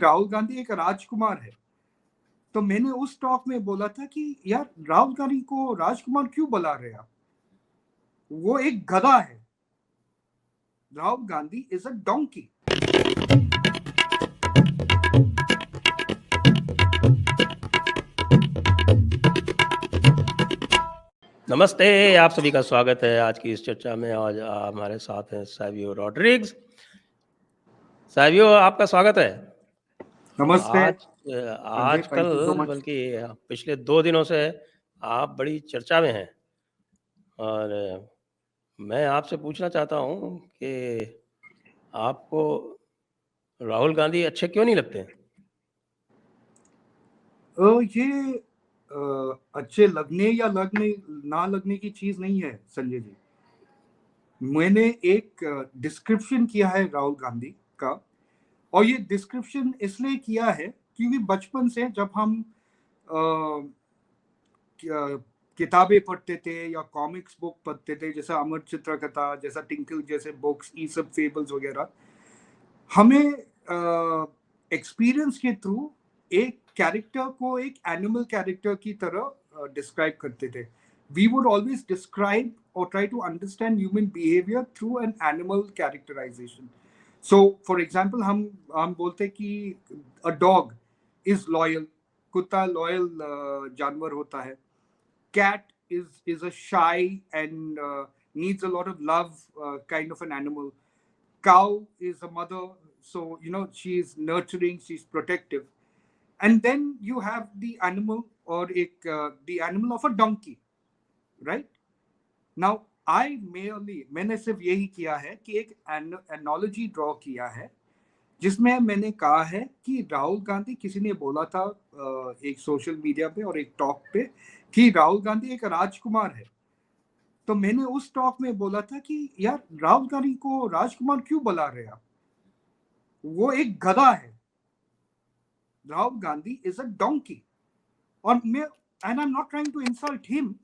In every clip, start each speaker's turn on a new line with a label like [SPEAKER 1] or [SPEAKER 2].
[SPEAKER 1] राहुल गांधी एक राजकुमार है। तो मैंने उस टॉक में बोला था कि यार राहुल गांधी को राजकुमार क्यों बुला रहे आप, वो एक गधा है। Rahul Gandhi is a donkey.
[SPEAKER 2] नमस्ते, आप सभी का स्वागत है आज की इस चर्चा में। आज हमारे साथ हैं सावियो रॉड्रिग्स। सावियो, आपका स्वागत है।
[SPEAKER 1] नमस्ते।
[SPEAKER 2] आजकल बल्कि पिछले 2 दिनों से आप बड़ी चर्चा में हैं और मैं आपसे पूछना चाहता हूं कि आपको राहुल गांधी अच्छे क्यों नहीं लगते?
[SPEAKER 1] ये अच्छे लगने या लगने ना लगने की चीज नहीं है संजय जी। मैंने एक डिस्क्रिप्शन किया है राहुल गांधी का, और ये डिस्क्रिप्शन इसलिए किया है क्योंकि बचपन से जब हम किताबें पढ़ते थे या कॉमिक्स बुक पढ़ते थे, जैसा अमर चित्रकथा, जैसा टिंकल जैसे बुक्स, ये सब फेबल्स वगैरह, हमें एक्सपीरियंस के थ्रू एक कैरेक्टर को एक एनिमल कैरेक्टर की तरह डिस्क्राइब करते थे। वी वुड ऑलवेज डिस्क्राइब और try to understand human behaviour through an animal characterisation. So for example हम बोलते कि अ डॉग इज लॉयल, कुत्ता लॉयल जानवर होता है। Cat is a shy and needs a lot of love kind of an animal. Cow is a mother, so she is nurturing, she's protective. And then you have the animal or the animal of a donkey, right? Now मैंने सिर्फ यही किया है कि एक analogy draw किया है, जिसमें मैंने कहा है कि राहुल गांधी, किसी ने बोला था एक सोशल मीडिया पे और एक टॉक पे कि राहुल गांधी एक राजकुमार है। तो मैंने उस टॉक में बोला था कि यार राहुल गांधी को राजकुमार क्यों बुला रहे आप, वो एक गधा है। Rahul Gandhi is a donkey. और मैं and I am not trying to insult him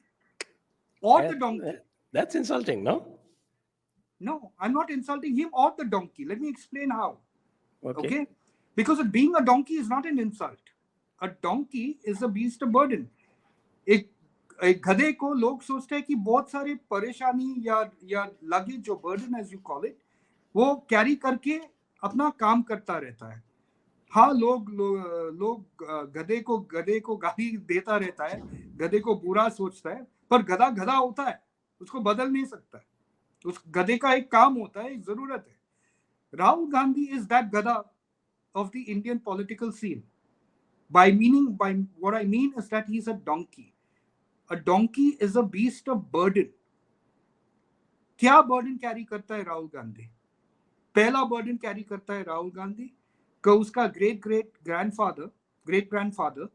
[SPEAKER 1] और the donkey.
[SPEAKER 2] That's insulting, no?
[SPEAKER 1] No, I'm not insulting him or the donkey. Let me explain how.
[SPEAKER 2] Okay.
[SPEAKER 1] Because being a donkey is not an insult. A donkey is a beast of burden. एक गधे को लोग सोचते हैं कि बहुत सारी परेशानी या लगेज, जो burden as you call it, वो कैरी करके अपना काम करता रहता है। हाँ, लोग गधे को गाली देता रहता है, गधे को बुरा सोचता है, पर गधा गधा होता है, उसको बदल नहीं सकता। उस गधे का एक काम होता है, एक जरूरत है। राहुल गांधी इज दैट गधा of the Indian political scene. By what I mean is that he's a donkey. A donkey is a beast of burden. क्या बर्डन कैरी करता है राहुल गांधी? पहला बर्डन कैरी करता है राहुल गांधी का उसका ग्रेट ग्रैंडफादर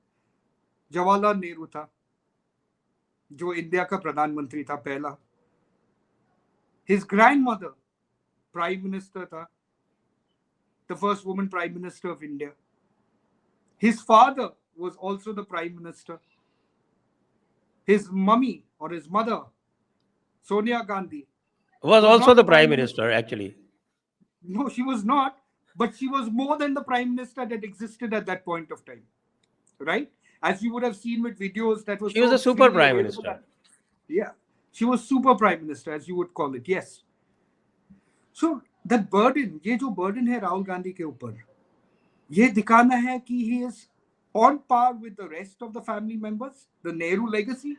[SPEAKER 1] जवाहरलाल नेहरू था, जो इंडिया का प्रधानमंत्री था पहला। हिज ग्रैंडमदर प्राइम मिनिस्टर था, the first woman prime minister of India. His father was also the prime minister. His mummy or his mother, Sonia Gandhi,
[SPEAKER 2] was also the prime minister, actually.
[SPEAKER 1] No, she was not, but she was more than the prime minister that existed at that point of time, right? As you would have seen with videos that was
[SPEAKER 2] she was a super prime minister.
[SPEAKER 1] Yeah, she was super prime minister, as you would call it. Yes. So that burden, ये जो burden है राहुल गांधी के ऊपर, ये दिखाना है कि he is on par with the rest of the family members, the Nehru legacy,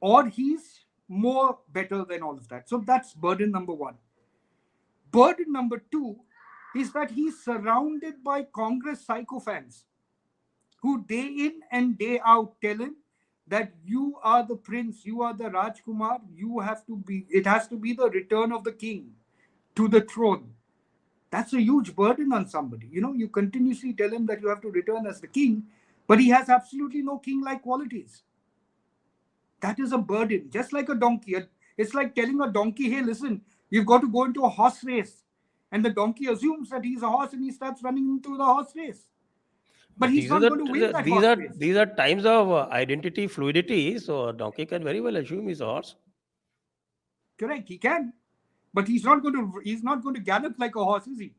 [SPEAKER 1] or he's more better than all of that. So that's burden number one. Burden number two is that he's surrounded by Congress sycophants who day in and day out tell him that you are the prince, you are the Rajkumar, it has to be the return of the king to the throne. That's a huge burden on somebody. You continuously tell him that you have to return as the king, but he has absolutely no king-like qualities. That is a burden, just like a donkey. It's like telling a donkey, hey, listen, you've got to go into a horse race. And the donkey assumes that he's a horse and he starts running into the horse race. But he's not going to win that horse race.
[SPEAKER 2] These are times of identity fluidity, so a donkey can very well assume he's a horse.
[SPEAKER 1] Correct, he can. But he's not going to gallop like a horse, is he?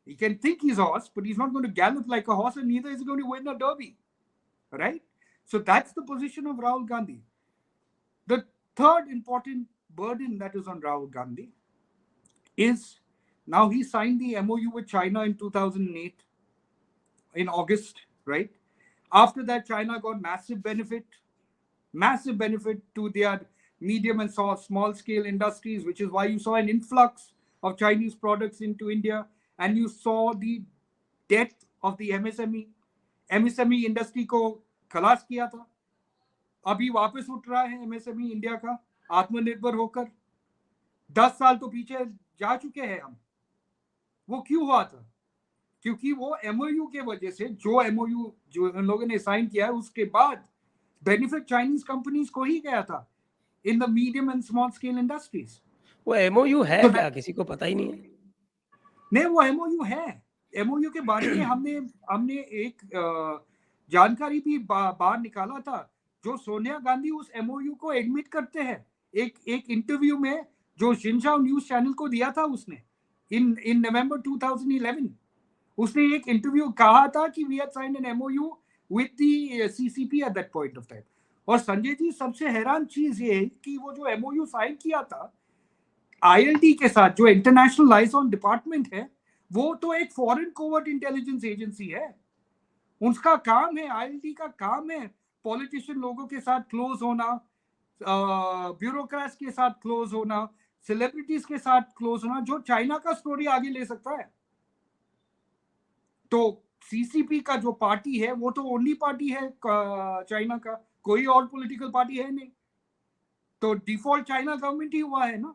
[SPEAKER 1] He can think he's a horse, but he's not going to gallop like a horse, and neither is he going to win a derby. Right? So that's the position of Rahul Gandhi. The third important burden that is on Rahul Gandhi is now he signed the MOU with China in 2008 in August, right? After that, China got massive benefit to their medium and small scale industries, which is why you saw an influx of Chinese products into India, and you saw the death of the MSME industry को खलास किया था. अभी वापस उठ रहा है MSME India का आत्मनिर्भर होकर. 10 साल तो पीछे जा चुके हैं हम. वो क्यों हुआ था? क्योंकि वो MOU के वजह से जो MOU जो इन लोगों ने साइन किया है उसके बाद बेनिफिट चाइनीज कंपनीज को ही गया था in the medium and small scale industries.
[SPEAKER 2] वो MOU है क्या? किसी को पता ही नहीं है.
[SPEAKER 1] नहीं, वो MOU है. MOU के बारे में हमने एक जानकारी भी बाहर निकाला था, जो सोनिया गांधी उस MOU को एडमिट करते हैं एक इंटरव्यू में जो शिनजाओ न्यूज चैनल को दिया था उसने इन नवंबर 2011. उसने एक इंटरव्यू कहा था कि we had signed an MOU with the CCP at that point of time. और संजय जी, सबसे हैरान चीज ये है कि वो जो MOU साइन किया था ILD के साथ, जो इंटरनेशनल लाइजन डिपार्टमेंट है, वो तो एक फॉरेन कोवर्ट इंटेलिजेंस एजेंसी है. उसका काम है, ILD का काम है पॉलिटिशियन लोगों के साथ क्लोज होना, ब्यूरोक्रेट्स के साथ क्लोज होना, सेलिब्रिटीज के साथ क्लोज होना, जो चाइना का स्टोरी आगे ले सकता है. तो CCP का जो पार्टी है वो तो ओनली पार्टी है चाइना का, कोई और पॉलिटिकल पार्टी है नहीं. तो डिफॉल्ट चाइना गवर्नमेंट ही हुआ है ना.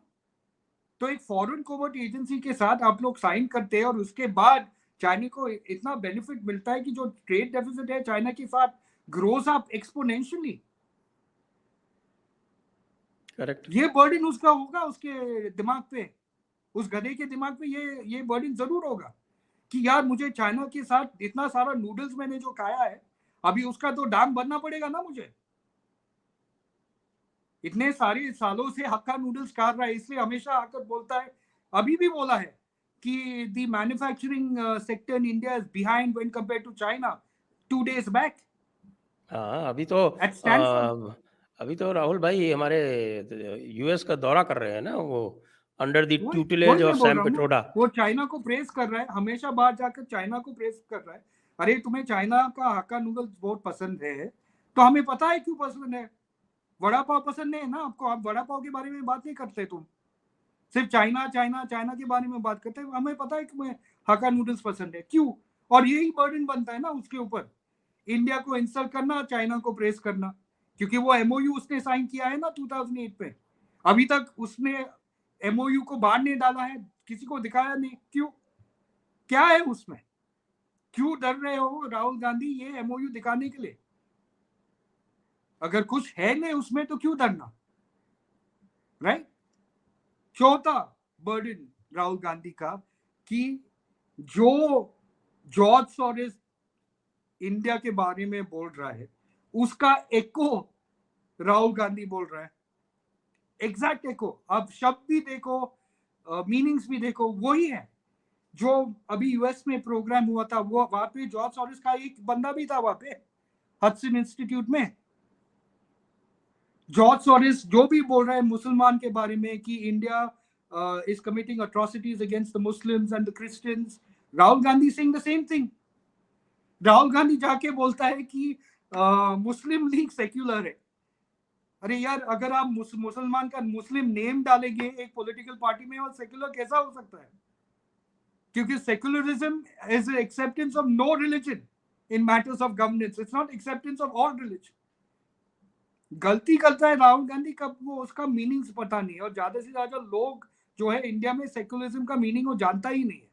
[SPEAKER 1] तो एक फॉरेन कोवर्ट एजेंसी के साथ आप लोग साइन करते हैं और उसके बाद चाइना को इतना बेनिफिट मिलता है कि जो ट्रेड डेफिसिट है चाइना के साथ ग्रोज अप एक्सपोनेंशियली.
[SPEAKER 2] करेक्ट.
[SPEAKER 1] ये बर्डन उसका होगा, उसके दिमाग पे, उस गधे के दिमाग पे ये बर्डन जरूर होगा कि यार मुझे चाइना के साथ इतना सारा नूडल्स मैंने जो खाया है, अभी उसका तो दाम भरना पड़ेगा ना मुझे. इतने सारे सालों से हक्का नूडल्स खा रहा है, इसलिए हमेशा आकर बोलता है, अभी भी बोला है कि the manufacturing sector in India is behind when compared to China 2 days back.
[SPEAKER 2] हाँ, अभी तो राहुल भाई हमारे US का दौरा कर रहे हैं ना, वो under the ट्यूटिलेज of Sam Pitroda.
[SPEAKER 1] वो चाइना को प्रेस कर रहा है, हमेशा बाहर जाकर चाइना को प्रेस कर रहा है. अरे तुम्हें चाइना का हक्का नूडल्स बहुत पसंद है, तो हमें पता है क्यों पसंद है. वड़ा पाव पसंद नहीं है ना आपको, आप वड़ा पाव के बारे में बात नहीं करते, तुम सिर्फ चाइना के बारे में बात करते हैं. हमें पता है कि तुम्हें हक्का नूडल्स पसंद है क्यों, और यही बर्डन बनता है ना उसके ऊपर, इंडिया को इंसल्ट करना, चाइना को प्रेस करना, क्योंकि वो MOU उसने साइन किया है ना 2008 पे. अभी तक उसने MOU को बाहर नहीं डाला है, किसी को दिखाया नहीं. क्यों? क्या है उसमें? क्यों डर रहे हो राहुल गांधी ये MOU दिखाने के लिए? अगर कुछ है नहीं उसमें तो क्यों डरना, राइट? चौथा बर्डन राहुल गांधी का कि जो जॉर्ज सॉरेस इंडिया के बारे में बोल रहा है उसका एको राहुल गांधी बोल रहा है. एग्जैक्ट एको. अब शब्द भी देखो, मीनिंग्स भी देखो, वही है जो अभी US में प्रोग्राम हुआ था. वो वहां पे जॉर्ज सॉरेस का एक बंदा भी था वहां पे हडसन इंस्टीट्यूट में. जॉर्ज सॉरेस जो भी बोल रहा है मुसलमान के बारे में कि India is committing atrocities against the Muslims and the Christians, Rahul Gandhi saying the same thing. Rahul Gandhi जाके बोलता है कि मुस्लिम लीग सेक्युलर है. अरे यार, अगर आप मुसलमान का मुस्लिम नेम डालेंगे एक पॉलिटिकल पार्टी में, और सेक्युलर कैसा हो सकता है? क्योंकि secularism is acceptance of no religion in matters of governance, it's not acceptance of all religion. गलती करता है राहुल गांधी कब वो उसका मीनिंग्स पता नहीं है. और ज्यादा से ज्यादा लोग जो है इंडिया में सेक्युलरिज्म का मीनिंग वो जानता ही नहीं है.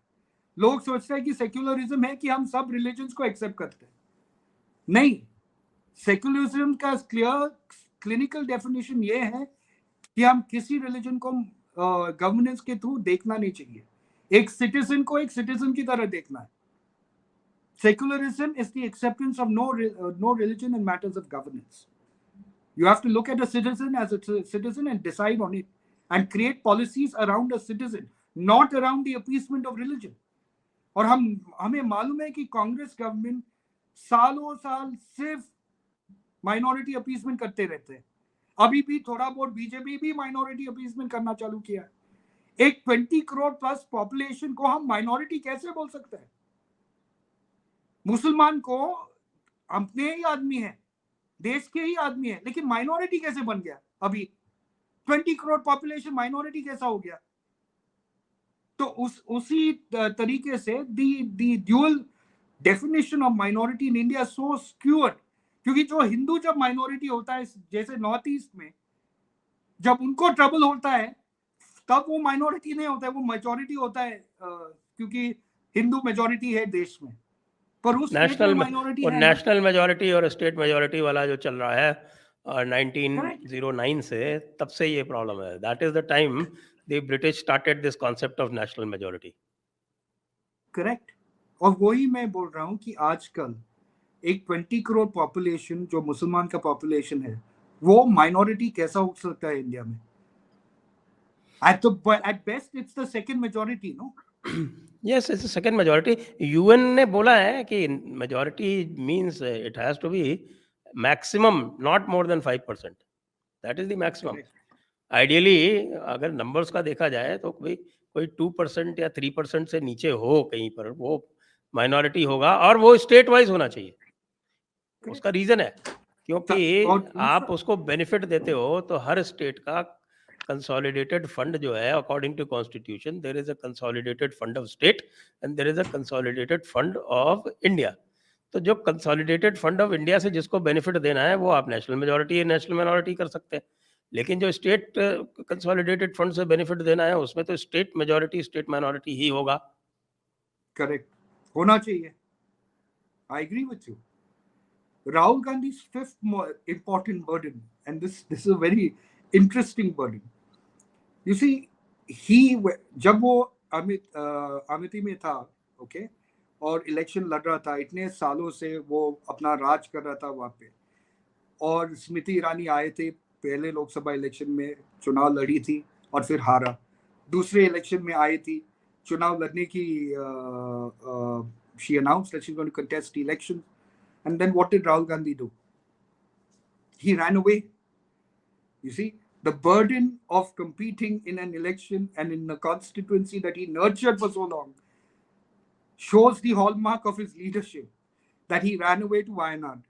[SPEAKER 1] लोग सोचते हैं कि सेक्युलरिज्म है कि हम सब रिलीजन्स को एक्सेप्ट करते हैं. नहीं, सेक्युलरिज्म का क्लियर क्लिनिकल डेफिनेशन ये है कि हम किसी रिलीजन को गवर्नेंस के थ्रू देखना नहीं चाहिए. एक सिटीजन को एक सिटीजन की तरह देखना है. Secularism is the acceptance of no religion in matters of governance. You have to look at a citizen as a citizen and decide on it and create policies around a citizen, not around the appeasement of religion. और हमें मालूम है कि Congress government सालों साल सिर्फ minority appeasement करते रहते हैं। अभी भी थोड़ा बहुत बीजेपी भी माइनॉरिटी अपीसमेंट करना चालू किया है। एक 20 करोड़ प्लस पॉपुलेशन को हम माइनॉरिटी कैसे बोल सकते हैं? मुसलमान को अपने ही आदमी है, देश के ही आदमी है, लेकिन माइनॉरिटी कैसे बन गया? अभी 20 करोड़ पॉपुलेशन माइनॉरिटी कैसा हो गया? तो उसी तरीके से the dual definition of minority in India so skewed, क्योंकि जो हिंदू जब माइनॉरिटी होता है जैसे नॉर्थ ईस्ट में, जब उनको ट्रबल होता है तब वो माइनॉरिटी नहीं होता है, वो मेजॉरिटी होता है, क्योंकि हिंदू मेजॉरिटी है देश में, पर उस स्टेट में माइनॉरिटी है ना।
[SPEAKER 2] नेशनल मेजॉरिटी और स्टेट मेजॉरिटी वाला जो चल रहा है 1909 से, तब से ये प्रॉब्लम है। That is the time the British started this concept of national majority.
[SPEAKER 1] Correct. और वही मैं बोल रहा हूँ कि आजकल एक 20 करोड़ पॉपुलेशन जो मुसलमान का पॉपुलेशन है, वो माइनॉरिटी कैसा हो सकता है इंडिया में? At best it's the second majority, no?
[SPEAKER 2] Yes, it's a second majority. UN ने बोला है कि majority means it has to be maximum, not more than 5%. That is the maximum.
[SPEAKER 1] Correct.
[SPEAKER 2] Ideally, अगर numbers का देखा जाए तो कोई 2% या 3% से नीचे हो कहीं पर, वो minority होगा, और वो state wise होना चाहिए। उसका रीजन है क्योंकि आप उसको बेनिफिट देते हो, तो हर स्टेट का कंसोलिडेटेड फंड जो है, according to constitution, there is a consolidated fund of state and there is a consolidated fund of India. तो जो कंसोलिडेटेड फंड ऑफ इंडिया से जिसको बेनिफिट देना है, वो आप नेशनल मेजॉरिटी या नेशनल माइनॉरिटी कर सकते हैं, लेकिन जो स्टेट कंसोलिडेटेड फंड से बेनिफिट देना है, उसमें तो स्टेट मेजॉरिटी स्टेट माइनॉरिटी ही होगा।
[SPEAKER 1] करेक्ट, होना चाहिए। I agree with you. Rahul Gandhi's fifth important burden, and this is a very interesting burden. You see, जब वो अमेठी में था, ओके, और इलेक्शन लड़ रहा था, इतने सालों से वो अपना राज कर रहा था वहां पे, और स्मृति ईरानी आए थे, पहले लोकसभा इलेक्शन में चुनाव लड़ी थी और फिर हारा, दूसरे इलेक्शन में आई थी, चुनाव लड़ने की she announced that she's going to contest the election. And then what did Rahul Gandhi do? He ran away. You see, the burden of competing in an election and in a constituency that he nurtured for so long shows the hallmark of his leadership, that he ran away to Wayanad.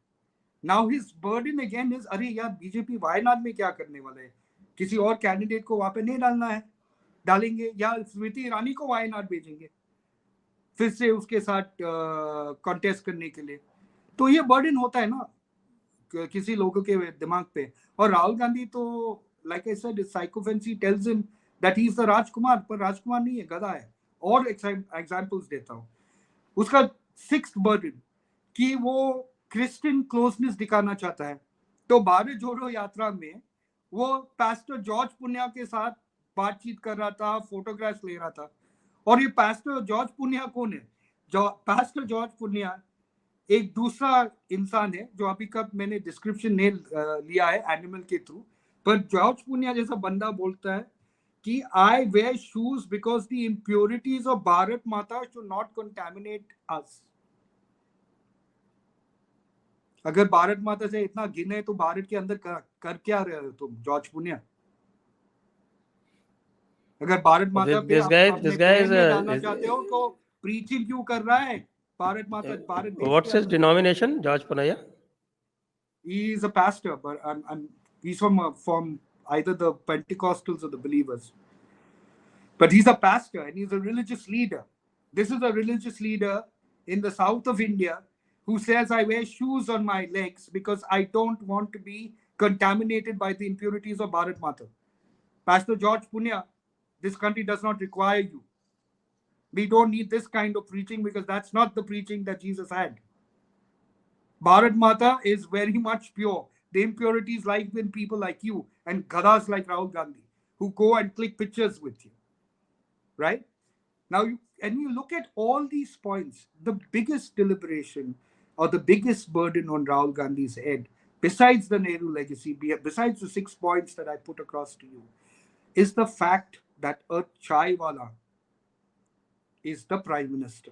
[SPEAKER 1] Now his burden again is, अरे यार BJP Wayanad में क्या करने वाला है, किसी और candidate को वहां पे नहीं डालना है, डालेंगे या स्मृति ईरानी को वायनाड भेजेंगे फिर से उसके साथ कॉन्टेस्ट करने के लिए। तो ये बर्डन होता है ना किसी लोगों के दिमाग पे। और राहुल गांधी तो like I said, sycophancy tells him that he is the Rajkumar, पर राजकुमार नहीं है, गधा है। और एग्जांपल्स देता हूँ। उसका सिक्स्थ बर्डन कि वो क्रिश्चियन क्लोजनेस दिखाना चाहता है, तो भारत जोड़ो यात्रा में वो पास्टर जॉर्ज पुन्या के साथ बातचीत कर रहा था, फोटोग्राफ्स ले रहा था। और ये पास्टर जॉर्ज पुन्या कौन है? पास्टर जॉर्ज पुन्या एक दूसरा इंसान है जो अभी कब मैंने डिस्क्रिप्शन नहीं लिया है एनिमल के थ्रू, पर जॉर्ज पुन्या जैसा बंदा बोलता है कि I wear shoes because the impurities of Bharat Mata should not contaminate अस। अगर भारत माता से इतना घिन है तो भारत के अंदर कर क्या रहे हो तुम, जॉर्ज पुन्या? अगर भारत माता पे अपने पैर में डालना चाहते हो तो प्रीचिंग क्यों कर रहा है भारत माता, भारत देश?
[SPEAKER 2] What's his denomination, George Punaya?
[SPEAKER 1] He is a pastor, but he's from either the Pentecostals or the believers. But he's a pastor and he's a religious leader. This is a religious leader in the south of India who says, I wear shoes on my legs because I don't want to be contaminated by the impurities of Bharat Mata. Pastor George Punya, this country does not require you. We don't need this kind of preaching because that's not the preaching that Jesus had. Bharat Mata is very much pure. The impurities lie in people like you and gadas like Rahul Gandhi who go and click pictures with you. Right? Now, and you look at all these points, the biggest deliberation or the biggest burden on Rahul Gandhi's head, besides the Nehru legacy, besides the 6 points that I put across to you, is the fact that a chai wala is the prime minister.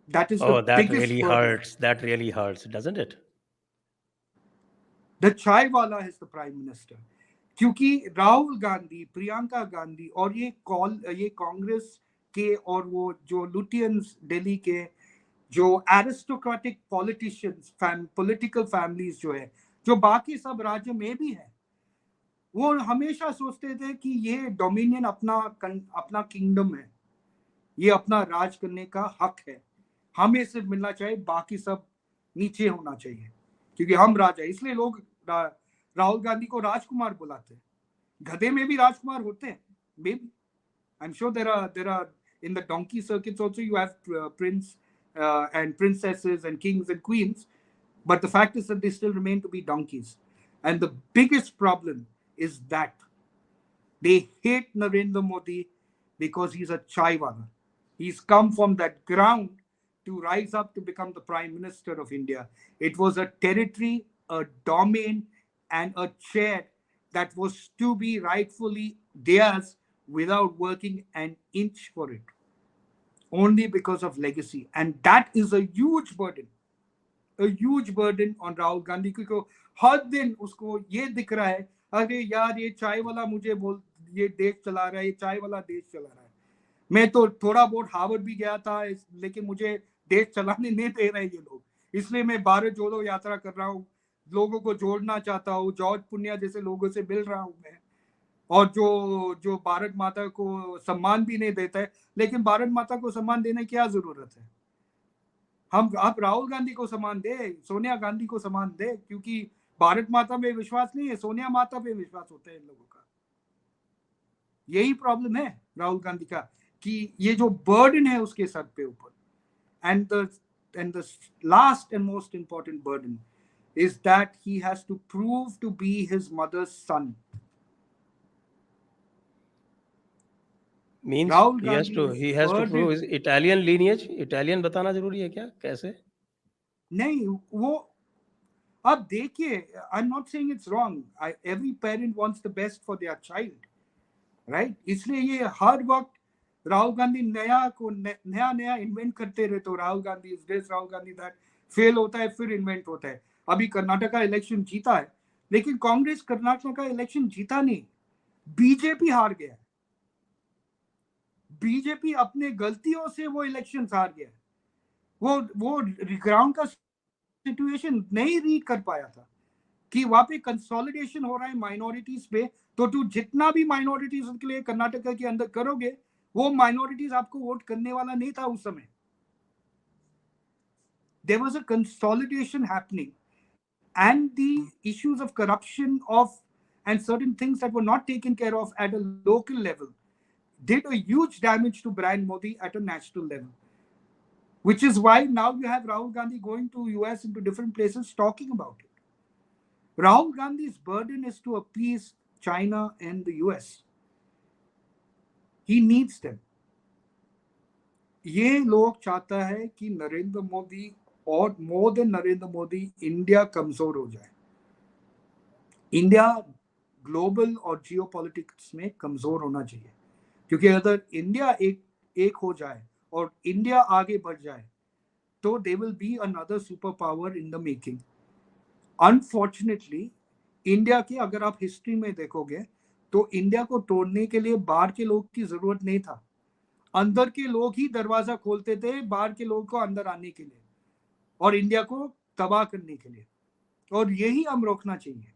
[SPEAKER 1] That is
[SPEAKER 2] Oh,
[SPEAKER 1] the
[SPEAKER 2] that
[SPEAKER 1] biggest
[SPEAKER 2] really
[SPEAKER 1] burden.
[SPEAKER 2] hurts. That really hurts, doesn't it?
[SPEAKER 1] The chai wala is the prime minister. क्योंकि राहुल गांधी, प्रियंका गांधी और ये कांग्रेस के और वो जो Lutyens Delhi के जो aristocratic politicians political families जो है, जो बाकी सब राज्य में भी है, वो हमेशा सोचते थे कि ये डोमिनियन अपना किंगडम है, ये अपना राज करने का हक है, हमें सिर्फ मिलना चाहिए, बाकी सब नीचे होना चाहिए क्योंकि हम राजा। इसलिए लोग राहुल गांधी को राजकुमार बुलाते हैं। गधे में भी राजकुमार होते हैं, maybe. I'm sure there are in the donkey circuits also you have prince and princesses and kings and queens, but the fact is that they still remain to be donkeys. And the biggest problem is that they hate Narendra Modi because he's a chaiwala. He's come from that ground to rise up to become the Prime Minister of India. It was a territory, a domain, and a chair that was to be rightfully theirs without working an inch for it, only because of legacy. And that is a huge burden on Rahul Gandhi, क्योंकि हर दिन उसको ये दिख रहा है, अरे यार ये चाय वाला मुझे बोल ये देश चला रहा है, ये चाय वाला देश चला रहा है। मैं तो थोड़ा बहुत हार्वर्ड भी गया था, लेकिन मुझे देश चलाने नहीं दे रहे ये लोग, इसलिए मैं भारत जोड़ो यात्रा कर रहा हूँ, लोगों को जोड़ना चाहता हूँ, जॉर्ज पुनिया जैसे लोगों से मिल रहा हूँ मैं, और जो भारत माता को सम्मान भी नहीं देता है, लेकिन भारत माता को सम्मान देने की क्या जरूरत है? आप राहुल गांधी को सम्मान दे, सोनिया गांधी को सम्मान दे, क्योंकि भारत माता में विश्वास नहीं है, सोनिया माता पे विश्वास होता है इन लोगों का। यही प्रॉब्लम है राहुल गांधी का कि ये जो बर्डन है उसके सर पे ऊपर। And the last and most important burden is that he has to prove to be his mother's son.
[SPEAKER 2] Means
[SPEAKER 1] Rahul
[SPEAKER 2] he has to prove his Italian lineage. Italian बताना जरूरी है क्या? कैसे?
[SPEAKER 1] नहीं, वो अब देखिए, आई am not saying it's wrong, every parent wants the best for their child, right? इसलिए ये हर वक्त राहुल गांधी नया इन्वेंट करते रहते हो, Rahul Gandhi is this, Rahul Gandhi that, fail होता है फिर इन्वेंट होता है। अभी कर्नाटक का इलेक्शन जीता है, लेकिन कांग्रेस कर्नाटक का इलेक्शन जीता नहीं, बीजेपी हार गया। बीजेपी अपने गलतियों से वो इलेक्शन हार गया, वो ग्राउंड का सिचुएशन नहीं रीड कर पाया था कि वहां पे कंसोलिडेशन हो रहा है माइनॉरिटीज पे, तो तू जितना भी माइनॉरिटीज के लिए कर्नाटक के अंदर करोगे, वो माइनॉरिटीज आपको वोट करने वाला नहीं था उस समय। There was a consolidation happening, and the issues of corruption and certain things that were not taken care of at a local level did a huge damage to brand Modi at a national level. Which is why now you have Rahul Gandhi going to US into different places talking about it. Rahul Gandhi's burden is to appease China and the US. He needs them. ये लोग चाहता है कि नरेंद्र मोदी और more than Narendra Modi India कमजोर हो जाए। India global और जियोपॉलिटिक्स में कमजोर होना चाहिए, क्योंकि अगर इंडिया एक हो जाए और इंडिया आगे बढ़ जाए तो they will be another super power in the making. Unfortunately India की अगर आप हिस्ट्री में देखोगे तो इंडिया को तोड़ने के लिए बाहर के लोग की जरूरत नहीं था, अंदर के लोग ही दरवाजा खोलते थे बाहर के लोग को अंदर आने के लिए और इंडिया को तबाह करने के लिए, और यही हम रोकना चाहिए।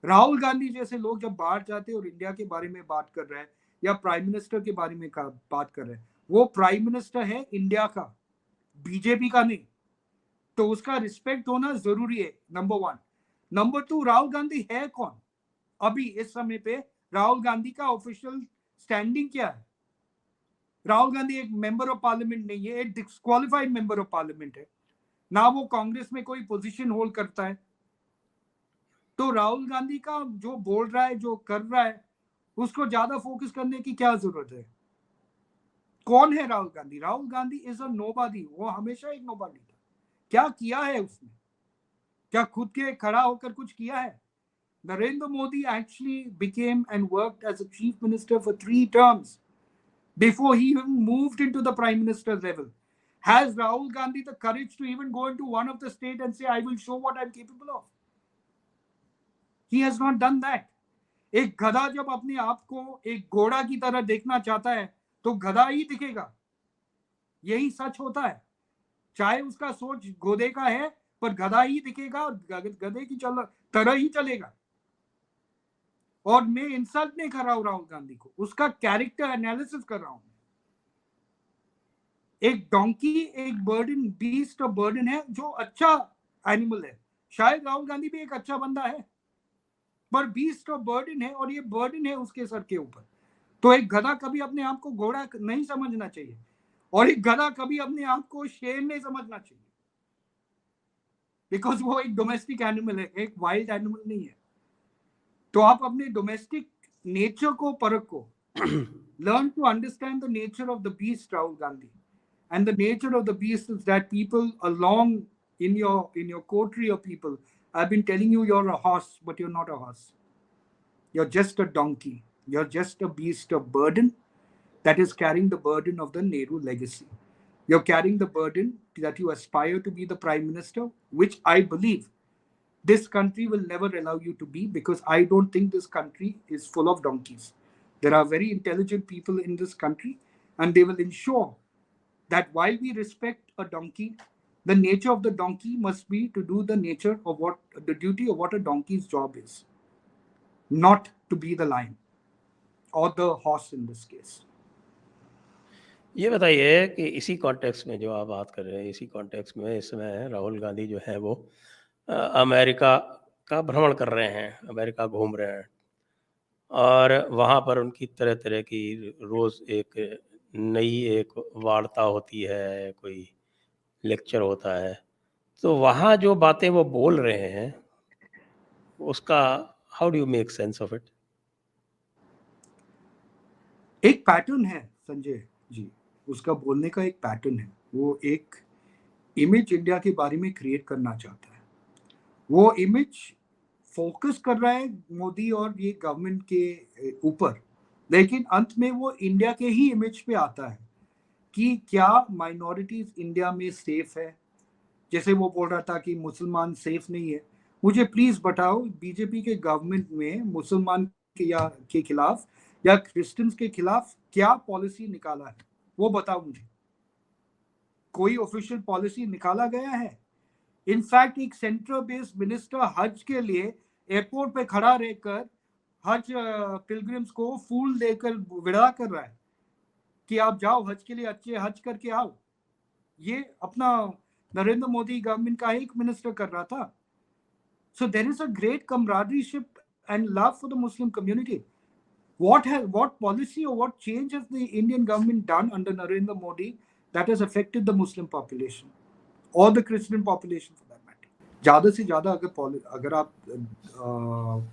[SPEAKER 1] राहुल गांधी जैसे लोग जब बाहर जाते हैं और इंडिया के बारे में बात कर रहे हैं या प्राइम मिनिस्टर के बारे में बात कर रहे हैं, वो प्राइम मिनिस्टर है इंडिया का, बीजेपी का नहीं, तो उसका रिस्पेक्ट होना जरूरी है, नंबर 1। नंबर 2, राहुल गांधी है कौन अभी इस समय पे? राहुल गांधी का ऑफिशियल स्टैंडिंग क्या है? राहुल गांधी एक मेंबर ऑफ पार्लियामेंट नहीं है, एक डिस्क्वालिफाइड मेंबर ऑफ पार्लियामेंट है ना, वो कांग्रेस में कोई पोजीशन होल्ड करता है। तो राहुल गांधी का जो बोल रहा है, जो कर रहा है, उसको ज्यादा फोकस करने की क्या जरूरत है? कौन है Rahul Gandhi? Rahul Gandhi is a nobody, वो हमेशा एक नोबॉडी था। क्या किया है उसने? क्या खुद के खड़ा होकर कुछ किया है? Narendra Modi actually became and worked as a chief minister for 3 terms before he even moved into the prime minister level. Has Rahul Gandhi the courage to even go into one of the state and say, I will show what I'm capable of? He has not done that. एक गधा जब अपने आप को एक घोड़ा की तरह देखना चाहता है तो गधा ही दिखेगा. यही सच होता है. चाहे उसका सोच घोड़े का है पर गधा ही दिखेगा और गधे की तरह ही चलेगा. और मैं इंसल्ट नहीं कर रहा हूं राहुल गांधी को, उसका कैरेक्टर एनालिसिस कर रहा हूं. एक डोंकी एक बर्डन बीस्ट और बर्डन है जो अच्छा एनिमल है. शायद राहुल गांधी भी एक अच्छा बंदा है पर बीस्ट और बर्डन है और ये बर्डन है उसके सर के ऊपर. तो एक गधा कभी अपने आप को घोड़ा नहीं समझना चाहिए और एक गधा कभी अपने आप को शेर नहीं समझना चाहिए, बिकॉज वो एक डोमेस्टिक एनिमल है, एक वाइल्ड एनिमल नहीं है. तो आप अपने डोमेस्टिक नेचर को परखो. Learn to understand the nature of the beast, Rahul Gandhi. And the nature of the beast is that people along in your coterie of people, I've been telling you you're a horse, but you're not a horse. You're just a donkey. You're just a beast of burden that is carrying the burden of the Nehru legacy. You're carrying the burden that you aspire to be the prime minister, which I believe this country will never allow you to be, because I don't think this country is full of donkeys. There are very intelligent people in this country, and they will ensure that while we respect a donkey, the nature of the donkey must be to do the nature of what the duty of what a donkey's job is, not to be the lion or the horse in this case.
[SPEAKER 2] ये बताइए कि इसी context में जो आप बात कर रहे हैं, इसी कॉन्टेक्स्ट में इस समय राहुल गांधी जो है वो अमेरिका का भ्रमण कर रहे हैं, अमेरिका घूम रहे हैं और वहाँ पर उनकी तरह तरह की रोज़ एक नई एक वार्ता होती है, कोई लेक्चर होता है. तो वहाँ जो बातें वो बोल रहे हैं उसका how do you make sense of it?
[SPEAKER 1] एक पैटर्न है संजय जी, उसका बोलने का एक पैटर्न है. वो एक इमेज इंडिया के बारे में क्रिएट करना चाहता है. वो इमेज फोकस कर रहा है मोदी और ये गवर्नमेंट के ऊपर, लेकिन अंत में वो इंडिया के ही इमेज पे आता है कि क्या माइनॉरिटीज इंडिया में सेफ है. जैसे वो बोल रहा था कि मुसलमान सेफ नहीं है. मुझे प्लीज बताओ बीजेपी के गवर्नमेंट में मुसलमान के खिलाफ या क्रिश्चियंस के खिलाफ क्या पॉलिसी निकाला है, वो बताओ मुझे. कोई ऑफिशियल पॉलिसी निकाला गया है? इनफैक्ट एक सेंट्रल बेस्ड मिनिस्टर हज के लिए एयरपोर्ट पे खड़ा रहकर हज पिलग्रिम्स को फूल देकर विदा कर रहा है कि आप जाओ हज के लिए, अच्छे हज करके आओ. ये अपना नरेंद्र मोदी गवर्नमेंट का एक मिनिस्टर कर रहा था. So there is a great camaraderie and love for the Muslim community. What policy or what change has the Indian government done under Narendra Modi that has affected the Muslim population or the Christian population for that matter? ज़्यादा से ज़्यादा अगर आप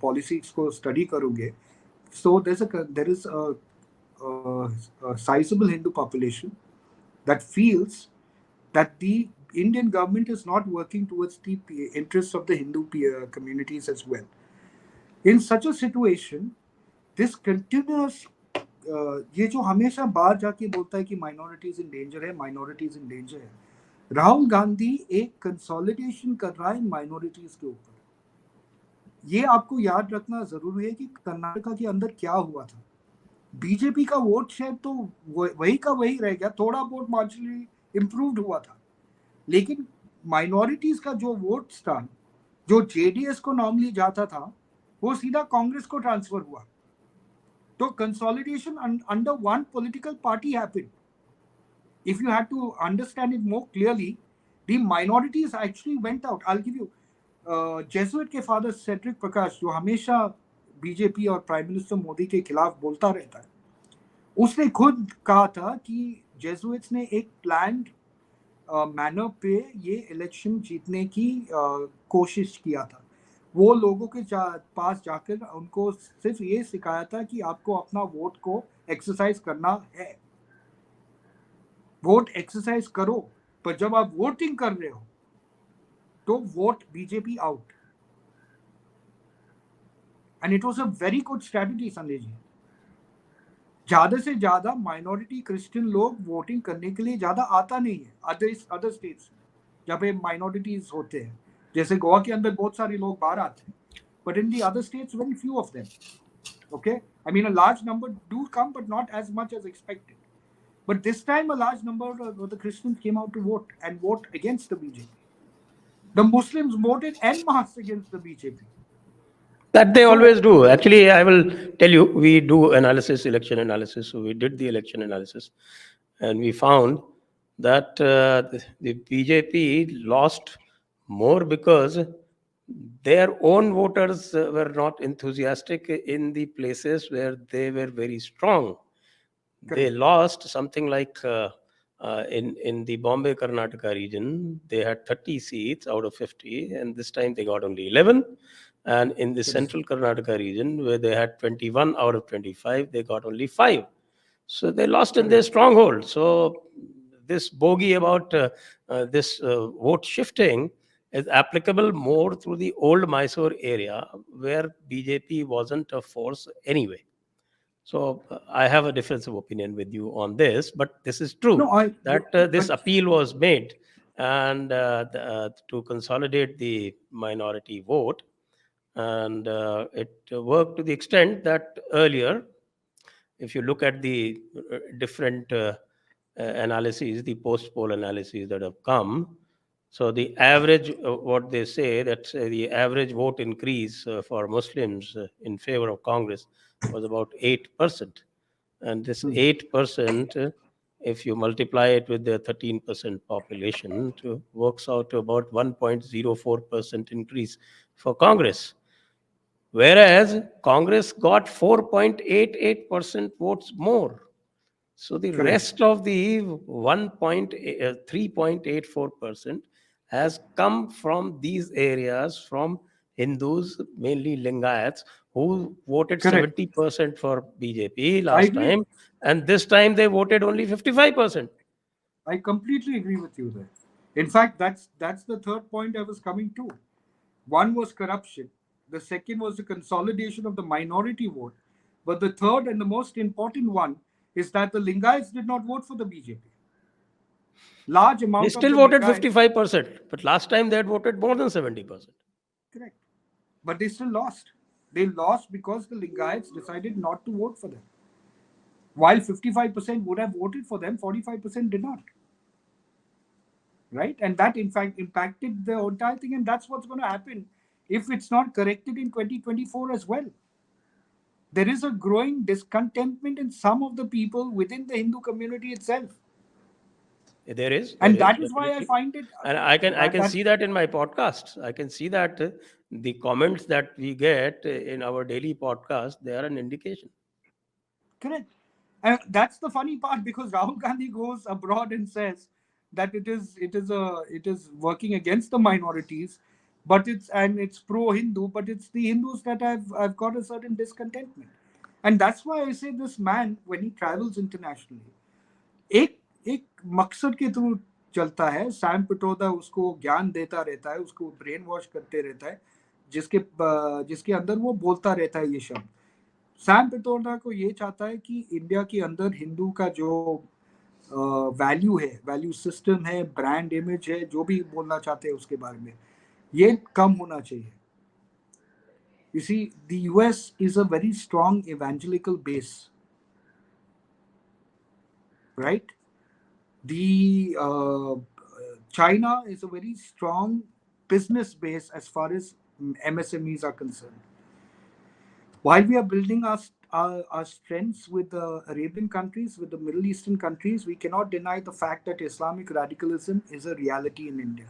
[SPEAKER 1] policies को study करोगे, so there is a sizable Hindu population that feels that the Indian government is not working towards the interests of the Hindu communities as well. In such a situation, this continuous ये जो हमेशा बाहर जाके बोलता है कि minorities in danger है, minorities in danger है, राहुल गांधी एक कंसोलिडेशन कर रहा है माइनॉरिटीज के ऊपर. ये आपको याद रखना जरूरी है कि कर्नाटका के अंदर क्या हुआ था. बीजेपी का वोट शेयर तो वही का वही रह गया, थोड़ा वोट मार्जिनली इम्प्रूव्ड हुआ था, लेकिन माइनॉरिटीज का जो वोट था, जो जेडीएस को नॉर्मली जाता था, वो सीधा कांग्रेस को ट्रांसफर हुआ. तो consolidation under one political party happened. If you had to understand it more clearly, the minorities actually went out. I'll give you Jesuit के फादर सेड्रिक प्रकाश, जो हमेशा बीजेपी और प्राइम मिनिस्टर मोदी के खिलाफ बोलता रहता है, उसने खुद कहा था कि जेसुइट्स ने एक प्लान्ड मैनर पे ये इलेक्शन जीतने की कोशिश किया था. वो लोगों के पास जाकर उनको सिर्फ ये सिखाया था कि आपको अपना वोट को एक्सरसाइज करना है. वोट एक्सरसाइज करो, पर जब आप वोटिंग कर रहे हो तो vote BJP out. And it was a very good strategy Sanjay ji. ज्यादा से ज्यादा माइनॉरिटी क्रिश्चियन लोग वोटिंग करने के लिए ज्यादा आता नहीं है अदर स्टेट्स जहाँ पे माइनॉरिटीज होते हैं. जैसे गोवा के अंदर बहुत सारे लोग बाहर आते हैं, but in the other states very few of them. Okay, I mean a large number do come, but not as much as expected. But this time a large number of the Christians came out to vote and vote against the BJP. The Muslims voted en masse against the BJP.
[SPEAKER 2] That they
[SPEAKER 1] So,
[SPEAKER 2] always do. Actually, I will tell you, we do analysis, election analysis. So we did the election analysis, and we found that the BJP lost more because their own voters were not enthusiastic in the places where they were very strong. They
[SPEAKER 1] correct.
[SPEAKER 2] lost something like in the Bombay Karnataka region, they had 30 seats out of 50, and this time they got only 11. And in the
[SPEAKER 1] Correct.
[SPEAKER 2] central Karnataka region, where they had 21 out of 25, they got only 5. So they lost in their
[SPEAKER 1] Correct.
[SPEAKER 2] stronghold. So this bogey about this vote shifting is applicable more through the old Mysore area, where BJP wasn't a force anyway. So I have a difference of opinion with you on this, but this is
[SPEAKER 1] No,
[SPEAKER 2] true
[SPEAKER 1] I.
[SPEAKER 2] that this
[SPEAKER 1] But
[SPEAKER 2] appeal was made and to consolidate the minority vote, and it worked to the extent that earlier, if you look at the different analyses, the post poll analyses that have come, so the average, what they say, that the average vote increase for Muslims in favor of Congress was about 8%. And this 8%, if you multiply it with the 13% population, it works out to about 1.04% increase for Congress. Whereas Congress got 4.88% votes more. So the
[SPEAKER 1] correct.
[SPEAKER 2] rest of the 3.84% has come from these areas, from Hindus, mainly Lingayats, who voted
[SPEAKER 1] Correct.
[SPEAKER 2] 70% for BJP
[SPEAKER 1] I
[SPEAKER 2] last
[SPEAKER 1] agree.
[SPEAKER 2] time, and this time they voted only 55%.
[SPEAKER 1] I completely agree with you there. In fact, that's the third point I was coming to. One was corruption. The second was the consolidation of the minority vote. But the third and the most important one is that the Lingayats did not vote for the BJP. Large
[SPEAKER 2] They
[SPEAKER 1] amount of
[SPEAKER 2] still
[SPEAKER 1] the
[SPEAKER 2] voted
[SPEAKER 1] Lingayats,
[SPEAKER 2] 55%, but last time they had voted more than 70%.
[SPEAKER 1] correct, but they still lost. They lost because the Lingayats decided not to vote for them. While 55% would have voted for them, 45% did not. Right? And that, in fact, impacted the entire thing. And that's what's going to happen if it's not corrected in 2024 as well. There is a growing discontentment in some of the people within the Hindu community itself.
[SPEAKER 2] There
[SPEAKER 1] And
[SPEAKER 2] is
[SPEAKER 1] that is why I
[SPEAKER 2] definitely,
[SPEAKER 1] find it
[SPEAKER 2] and I can
[SPEAKER 1] that
[SPEAKER 2] see that in my podcasts. I can see that the comments that we get in our daily podcast, they are an indication.
[SPEAKER 1] correct. And that's the funny part because Rahul Gandhi goes abroad and says that it is working against the minorities, but it's pro Hindu, but it's the Hindus that I've got a certain discontentment, and that's why I say this man when he travels internationally, एक एक मकसद के through चलता है. Sam Pitroda उसको ज्ञान देता रहता है, उसको ब्रेन वॉश करते रहता है, जिसके अंदर वो बोलता रहता है ये शब्द. सैम पिट्रोदा को ये चाहता है कि इंडिया के अंदर हिंदू का जो वैल्यू है, वैल्यू सिस्टम है, ब्रांड इमेज है, जो भी बोलना चाहते हैं उसके बारे में, ये कम होना चाहिए. You see, the US is a very strong evangelical base, right? The China is a very strong business base as far as MSMEs are concerned. While we are building our strengths with the Arabian countries, with the Middle Eastern countries, we cannot deny the fact that Islamic radicalism is a reality in India.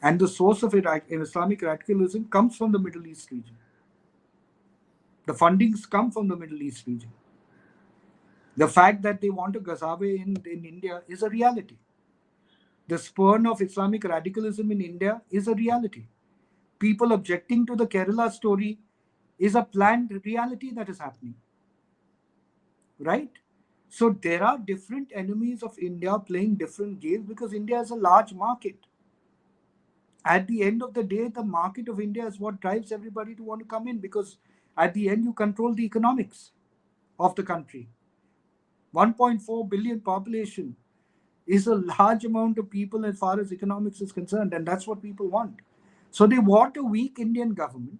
[SPEAKER 1] And the source of Islamic radicalism comes from the Middle East region. The fundings come from the Middle East region. The fact that they want a Ghazawe in India is a reality. The spurn of Islamic radicalism in India is a reality. People objecting to the Kerala story is a planned reality that is happening. Right? So there are different enemies of India playing different games because India is a large market. At the end of the day, the market of India is what drives everybody to want to come in because at the end you control the economics. of the country. 1.4 billion population is a large amount of people as far as economics is concerned, and that's what people want. So they want a weak Indian government.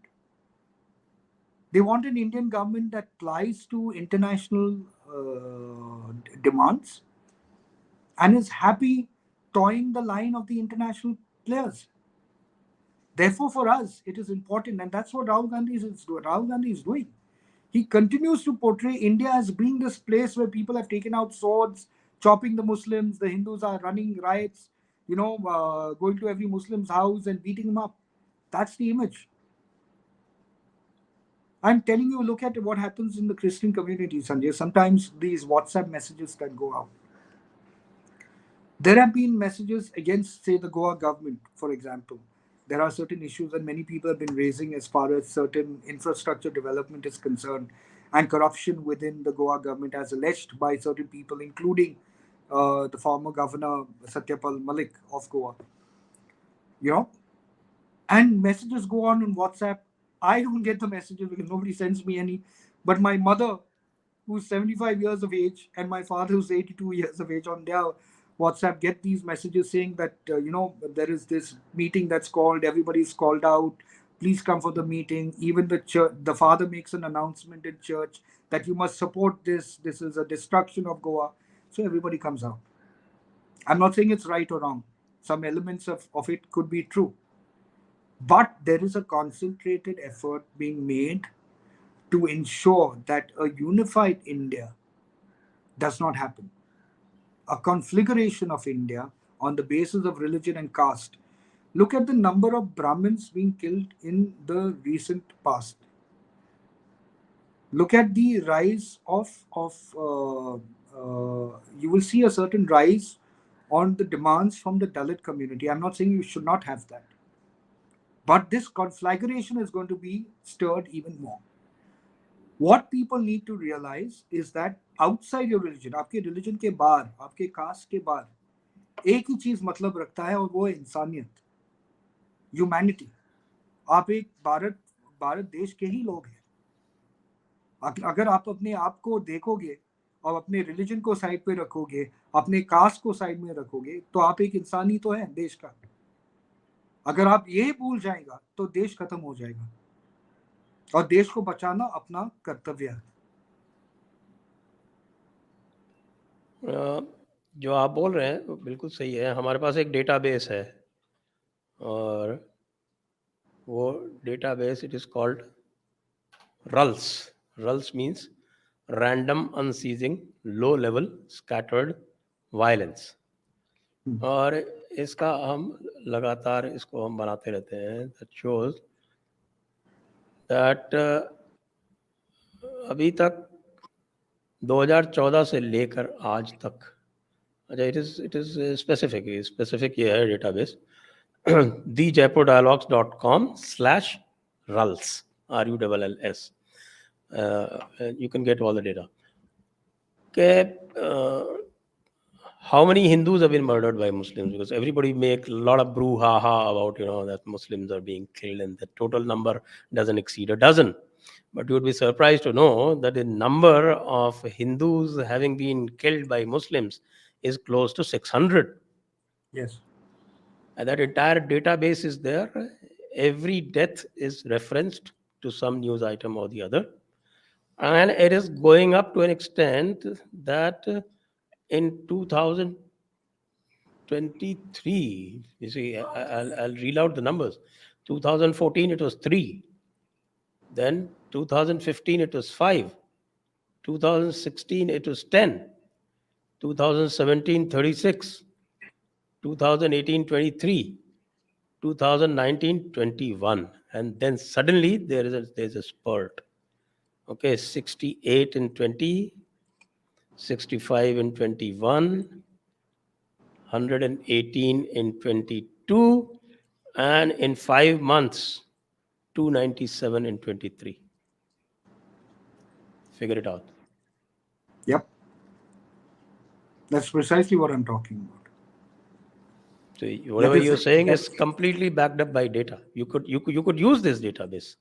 [SPEAKER 1] They want an Indian government that plies to international demands and is happy toeing the line of the international players. Therefore, for us, it is important, and that's what Rahul Gandhi is doing. He continues to portray India as being this place where people have taken out swords, chopping the Muslims, the Hindus are running riots, going to every Muslim's house and beating them up. That's the image. I'm telling you, look at what happens in the Christian community, Sanjay. Sometimes these WhatsApp messages that go out. There have been messages against, say, the Goa government, for example. There are certain issues that many people have been raising as far as certain infrastructure development is concerned and corruption within the Goa government as alleged by certain people, including the former governor, Satyapal Malik of Goa. And messages go on WhatsApp. I don't get the messages because nobody sends me any. But my mother, who's 75 years of age, and my father, who's 82 years of age, on their WhatsApp get these messages saying that, there is this meeting that's called, everybody's called out, please come for the meeting. Even the father makes an announcement in church that you must support this. This is a destruction of Goa. So everybody comes out. I'm not saying it's right or wrong. Some elements of it could be true. But there is a concentrated effort being made to ensure that a unified India does not happen. A conflagration of India on the basis of religion and caste. Look at the number of Brahmins being killed in the recent past. Look at the rise of you will see a certain rise on the demands from the Dalit community. I'm not saying you should not have that. But this conflagration is going to be stirred even more. What people need to realize is that outside your religion, आपके religion के बाहर, आपके caste के बाहर, एक ही चीज मतलब रखता है और वो है इंसानियत, ह्यूमैनिटी. आप एक भारत देश के ही लोग हैं. अगर आप अपने आप को देखोगे और अपने रिलीजन को साइड पे रखोगे, अपने कास्ट को साइड में रखोगे, तो आप एक इंसान ही तो है देश का. अगर आप ये भूल जाएगा तो देश खत्म हो जाएगा और देश को बचाना अपना कर्तव्य है.
[SPEAKER 2] जो आप बोल रहे हैं वो बिल्कुल सही है. हमारे पास एक डेटाबेस है और वो database it is called RULS. RULS means random unceasing low level scattered violence. और इसका हम लगातार इसको हम बनाते रहते हैं. That shows that अभी तक 2014 से लेकर आज तक, अच्छा it is specific ये है database, thejaipurdialogues.com/RULS RULLS. You can get all the data. Okay, how many Hindus have been murdered by Muslims? Because everybody make a lot of brouhaha about that Muslims are being killed, and the total number doesn't exceed a dozen. But you would be surprised to know that the number of Hindus having been killed by Muslims is close to 600.
[SPEAKER 1] Yes.
[SPEAKER 2] And that entire database is there. Every death is referenced to some news item or the other. And it is going up to an extent that in 2023, you see, I'll read out the numbers. 2014, it was 3. Then 2015, it was 5. 2016, it was 10. 2017, 36. 2018, 23. 2019, 21. And then suddenly there's a spurt. Okay, 68 in 20, 65 in 21, 118 in 22, and in 5 months, 297 in 23. Figure it out.
[SPEAKER 1] Yep. That's precisely what I'm talking about.
[SPEAKER 2] So whatever you're saying is completely backed up by data. You could use this database.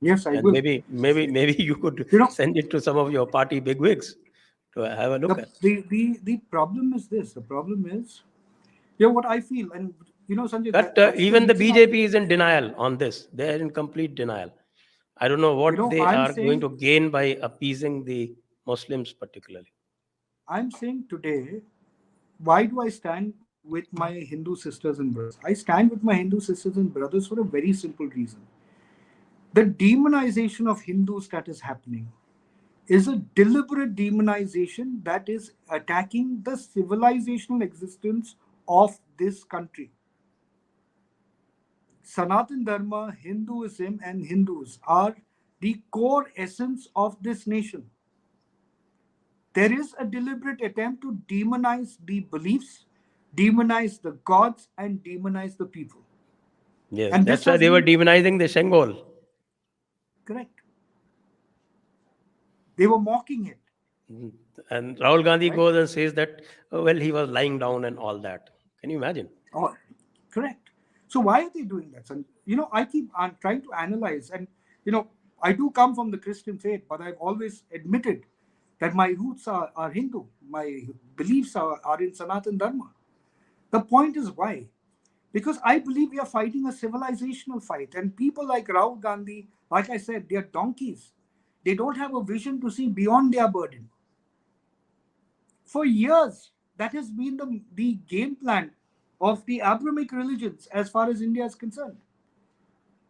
[SPEAKER 1] Yes, I
[SPEAKER 2] And
[SPEAKER 1] will.
[SPEAKER 2] maybe you could send it to some of your party bigwigs to have a look at.
[SPEAKER 1] The problem is this. The problem is, what I feel, and Sanjay,
[SPEAKER 2] But
[SPEAKER 1] that's the
[SPEAKER 2] even the
[SPEAKER 1] reason
[SPEAKER 2] BJP is in denial on this. They are in complete denial. I don't know what they
[SPEAKER 1] I'm
[SPEAKER 2] are going
[SPEAKER 1] saying,
[SPEAKER 2] to gain by appeasing the Muslims, particularly.
[SPEAKER 1] I'm saying today, why do I stand with my Hindu sisters and brothers? I stand with my Hindu sisters and brothers for a very simple reason. The demonization of Hindus that is happening is a deliberate demonization that is attacking the civilizational existence of this country. Sanatan Dharma, Hinduism, and Hindus are the core essence of this nation. There is a deliberate attempt to demonize the beliefs, demonize the gods, and demonize the people.
[SPEAKER 2] Yes,
[SPEAKER 1] And this
[SPEAKER 2] that's why
[SPEAKER 1] has
[SPEAKER 2] they were
[SPEAKER 1] been
[SPEAKER 2] demonizing the Shengol.
[SPEAKER 1] correct. They were mocking it,
[SPEAKER 2] Mhm. And Rahul Gandhi
[SPEAKER 1] right?
[SPEAKER 2] goes and says that, oh, well, he was lying down and all that. Can you imagine?
[SPEAKER 1] Oh, correct. So why are they doing that? And I'm trying to analyze, and I do come from the Christian faith, but I've always admitted that my roots are Hindu. My beliefs are in Sanatan Dharma. The point is why? Because I believe we are fighting a civilizational fight, and people like Rahul Gandhi, like I said, they are donkeys. They don't have a vision to see beyond their burden. For years, that has been the game plan of the Abrahamic religions as far as India is concerned.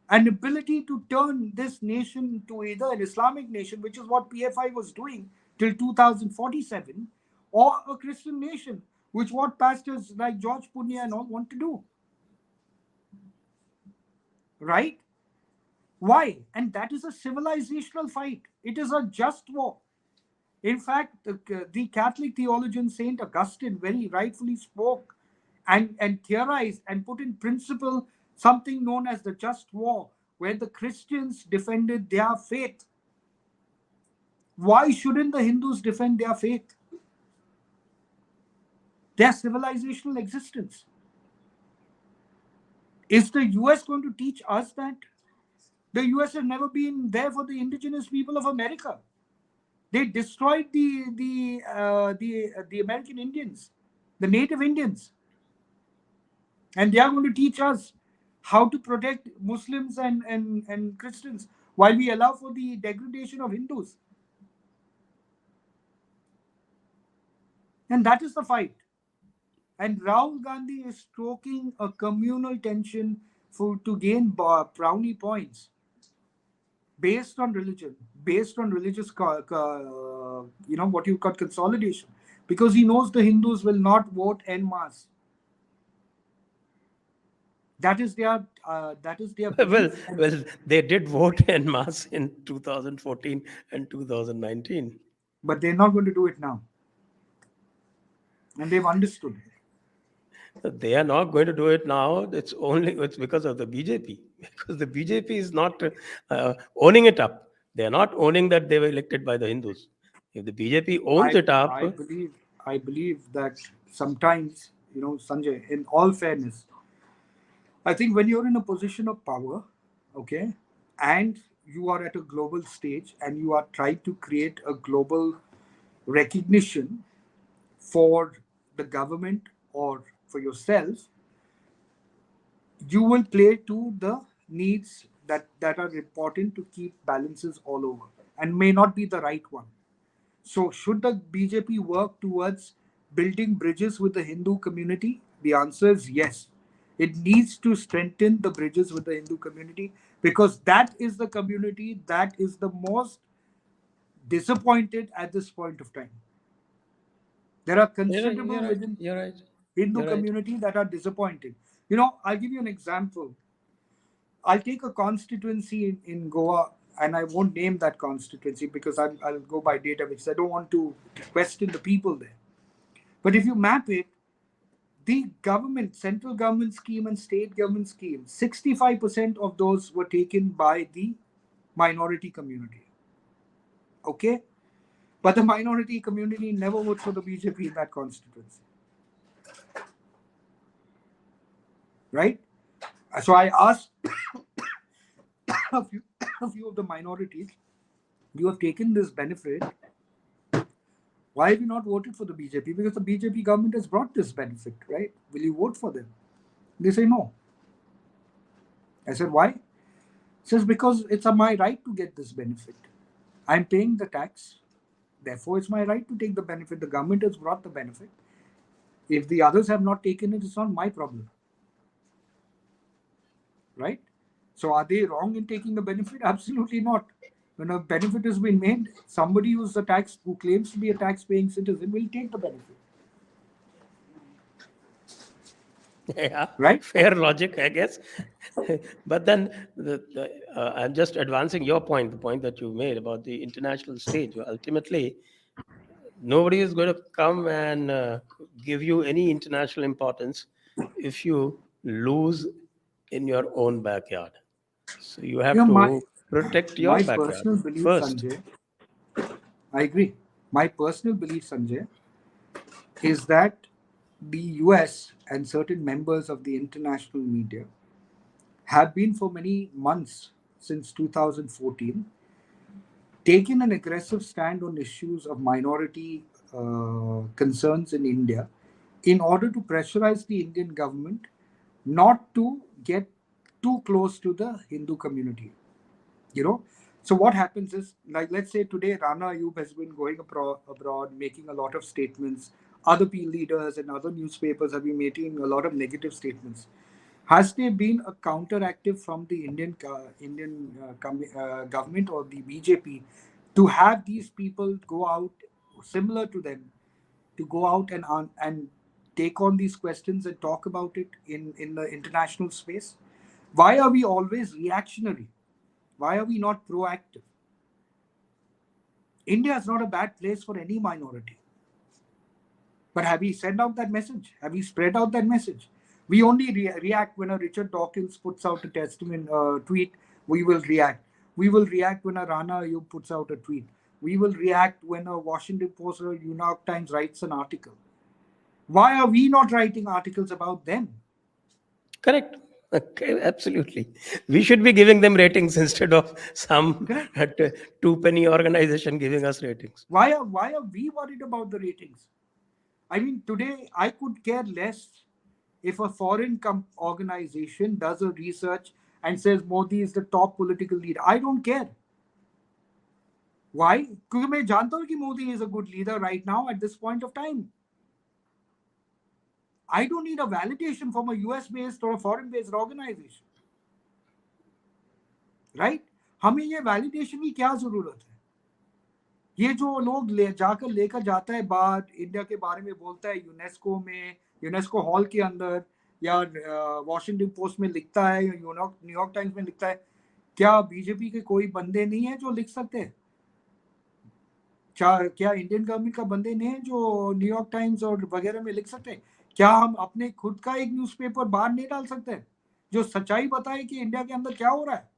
[SPEAKER 1] An ability to turn this nation into either an Islamic nation, which is what PFI was doing till 2047, or a Christian nation, which what pastors like George Punya and all want to do. Right? Why? And that is a civilizational fight. It is a just war. In fact, the Catholic theologian Saint Augustine very rightfully spoke and theorized and put in principle something known as the just war, where the Christians defended their faith. Why shouldn't the Hindus defend their faith? Their civilizational existence. Is the US going to teach us that? The US has never been there for the indigenous people of America. They destroyed the American Indians, the native Indians, and they are going to teach us how to protect Muslims and Christians while we allow for the degradation of Hindus. And that is the fight. And Rahul Gandhi is stoking a communal tension to gain brownie points based on religion, based on religious, what you call consolidation, because he knows the Hindus will not vote en masse. That is their
[SPEAKER 2] Well,
[SPEAKER 1] belief,
[SPEAKER 2] they did vote en masse in 2014 and 2019.
[SPEAKER 1] but they're not going to do it now, and they've understood it.
[SPEAKER 2] They are not going to do it now. It's because of the BJP. Because the BJP is not owning it up. They are not owning that they were elected by the Hindus. If the BJP owns
[SPEAKER 1] I
[SPEAKER 2] it up,
[SPEAKER 1] I believe I believe that sometimes, Sanjay, in all fairness, I think when you're in a position of power, okay, and you are at a global stage and you are trying to create a global recognition for the government or for yourself, you will play to the needs that are important to keep balances all over and may not be the right one. So, should the BJP work towards building bridges with the Hindu community? The answer is yes. It needs to strengthen the bridges with the Hindu community, because that is the community that is the most disappointed at this point of time. There are considerable within
[SPEAKER 2] you're right.
[SPEAKER 1] Hindu
[SPEAKER 2] You're right.
[SPEAKER 1] community that are disappointed. I'll give you an example. I'll take a constituency in Goa, and I won't name that constituency because I'll go by data, because I don't want to question the people there. But if you map it, the government, central government scheme and state government scheme, 65% of those were taken by the minority community. Okay? But the minority community never votes for the BJP in that constituency. Right? So I asked a a few of the minorities, you have taken this benefit. Why have you not voted for the BJP? Because the BJP government has brought this benefit, right? Will you vote for them? They say no. I said, why? It says, because it's my right to get this benefit. I'm paying the tax. Therefore, it's my right to take the benefit. The government has brought the benefit. If the others have not taken it, it's not my problem. Right? So are they wrong in taking the benefit? Absolutely not. When a benefit has been made, somebody who claims to be a tax-paying citizen will take the benefit.
[SPEAKER 2] Yeah,
[SPEAKER 1] right?
[SPEAKER 2] Fair logic, I guess. But then I'm just advancing your point, the point that you made about the international stage. Ultimately, nobody is going to come and give you any international importance if you lose in your own backyard. So you have to protect your
[SPEAKER 1] My
[SPEAKER 2] backyard
[SPEAKER 1] personal belief,
[SPEAKER 2] first.
[SPEAKER 1] Sanjay, I agree. My personal belief, Sanjay, is that the US and certain members of the international media have been for many months since 2014 taken an aggressive stand on issues of minority concerns in India in order to pressurize the Indian government not to get too close to the Hindu community. You know, so what happens is, like, let's say today Rana Ayub has been going abroad, making a lot of statements. Other leaders and other newspapers have been making a lot of negative statements. Has there been a counteractive from the Indian government or the BJP to have these people go out, similar to them, to go out and take on these questions and talk about it in the international space? Why are we always reactionary? Why are we not proactive? India is not a bad place for any minority. But have we sent out that message? Have we spread out that message? We only react when a Richard Dawkins puts out a tweet. We will react. We will react when a Rana Ayub puts out a tweet. We will react when a Washington Post or New York Times writes an article. Why are we not writing articles about them?
[SPEAKER 2] Correct. Okay, absolutely. We should be giving them ratings instead of some two-penny organization giving us ratings.
[SPEAKER 1] Why are we worried about the ratings? I mean, today I could care less if a foreign organization does a research and says Modi is the top political leader. I don't care. Why? Because I know that Modi is a good leader right now at this point of time. I don't need a validation from a US-based or a foreign-based organization. Right? हमें ये validation की क्या जरूरत है? ये जो लोग जाकर लेकर जाता है बात, इंडिया के बारे में बोलता है यूनेस्को में, यूनेस्को हॉल के अंदर, या वॉशिंगटन पोस्ट में लिखता है, या न्यूयॉर्क टाइम्स में लिखता है, क्या बीजेपी के कोई बंदे नहीं है जो लिख सकते हैं? क्या इंडियन गवर्नमेंट का बंदे नहीं है जो न्यूयॉर्क टाइम्स और वगैरह में लिख सकते हैं? क्या हम अपने खुद का एक न्यूज़पेपर बाहर नहीं डाल सकते हैं जो सच्चाई बताए कि इंडिया के अंदर क्या हो रहा है?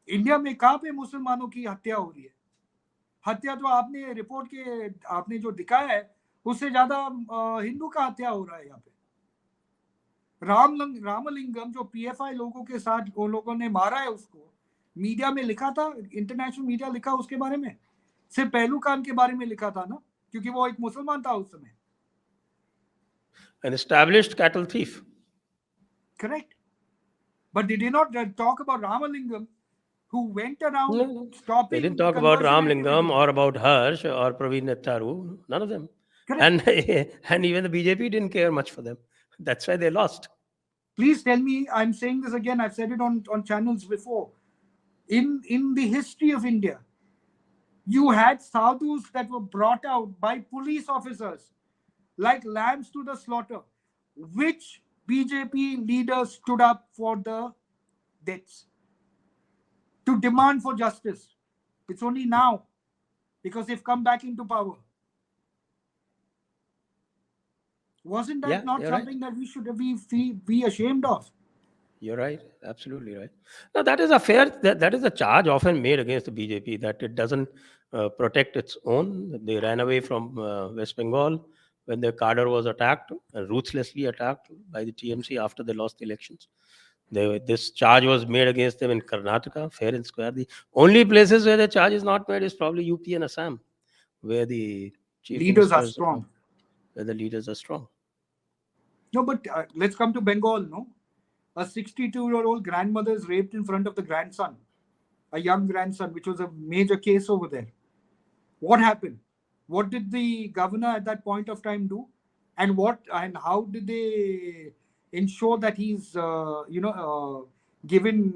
[SPEAKER 1] इंडिया में कहाँ पे मुसलमानों की हत्या हो रही है? हत्या तो आपने रिपोर्ट के आपने जो दिखाया है उससे ज्यादा हिंदू का हत्या हो रहा है यहाँ पे। रामलिंगम जो पीएफआई लोगों के साथ वो लोगों ने मारा है, उसको मीडिया में लिखा था, इंटरनेशनल मीडिया लिखा उसके बारे में, सिर्फ पहलू खान के बारे में लिखा था ना, क्योंकि वो एक मुसलमान था उस समय।
[SPEAKER 2] An established cattle thief.
[SPEAKER 1] Correct. But they did not talk about Ramalingam, who went around stopping.
[SPEAKER 2] They didn't talk about Ramalingam or about Harsh or Praveen Nettaru. None of them. Correct. And even the BJP didn't care much for them. That's why they lost.
[SPEAKER 1] Please tell me, I'm saying this again, I've said it on channels before. In the history of India, you had sadhus that were brought out by police officers like lambs to the slaughter. Which BJP leader stood up for the deaths to demand for justice? It's only now because they've come back into power. Wasn't that not something that we should be ashamed of?
[SPEAKER 2] You're right. Absolutely right. Now, that is a charge often made against the BJP, that it doesn't protect its own. They ran away from West Bengal when their cadre was attacked, ruthlessly attacked by the TMC after they lost the elections. This charge was made against them in Karnataka, fair and square. The only places where the charge is not made is probably UP and Assam, where the chief
[SPEAKER 1] Leaders are
[SPEAKER 2] ministers,
[SPEAKER 1] strong.
[SPEAKER 2] where the leaders are strong.
[SPEAKER 1] No, but let's come to Bengal. No, a 62-year-old grandmother is raped in front of the grandson, a young grandson, which was a major case over there. What happened? What did the governor at that point of time do? And how did they ensure that he's given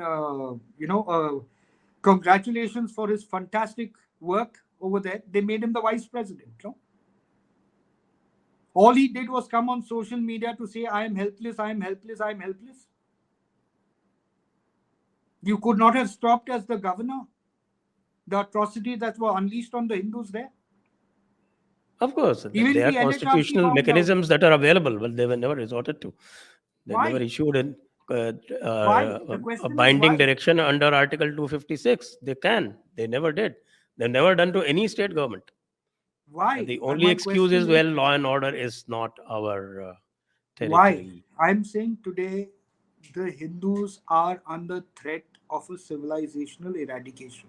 [SPEAKER 1] congratulations for his fantastic work over there? They made him the vice president. No? All he did was come on social media to say, I am helpless, I am helpless, I am helpless. You could not have stopped as the governor the atrocities that were unleashed on the Hindus there.
[SPEAKER 2] Of course,
[SPEAKER 1] Even
[SPEAKER 2] there are
[SPEAKER 1] the
[SPEAKER 2] constitutional
[SPEAKER 1] NHRC
[SPEAKER 2] mechanisms that are available, but they were never resorted to. They
[SPEAKER 1] Why?
[SPEAKER 2] never issued
[SPEAKER 1] Why? The
[SPEAKER 2] a
[SPEAKER 1] question
[SPEAKER 2] binding
[SPEAKER 1] is why?
[SPEAKER 2] direction under Article 256. They can. They never did. They've never done to any state government.
[SPEAKER 1] Why?
[SPEAKER 2] And the only
[SPEAKER 1] My
[SPEAKER 2] excuse
[SPEAKER 1] question
[SPEAKER 2] is, well, law and order is not our territory.
[SPEAKER 1] Why? I'm saying today the Hindus are under threat of a civilizational eradication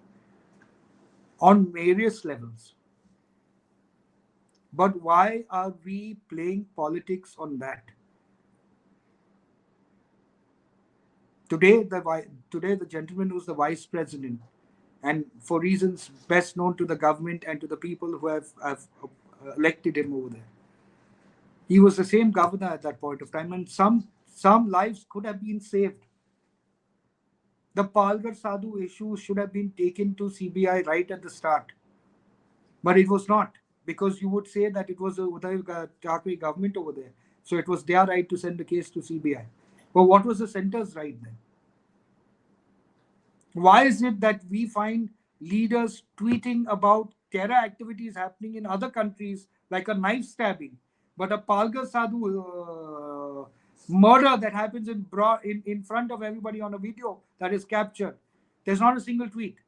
[SPEAKER 1] on various levels. But why are we playing politics on that? Today, the gentleman who's the vice president, and for reasons best known to the government and to the people who have elected him over there, he was the same governor at that point of time, and some lives could have been saved. The Palgar Sadhu issue should have been taken to CBI right at the start, but it was not, because you would say that it was the Uday Thackeray government over there, so it was their right to send the case to CBI. But what was the centre's right then? Why is it that we find leaders tweeting about terror activities happening in other countries, like a knife stabbing, but a Palgar Sadhu murder that happens in front of everybody on a video that is captured, there's not a single tweet?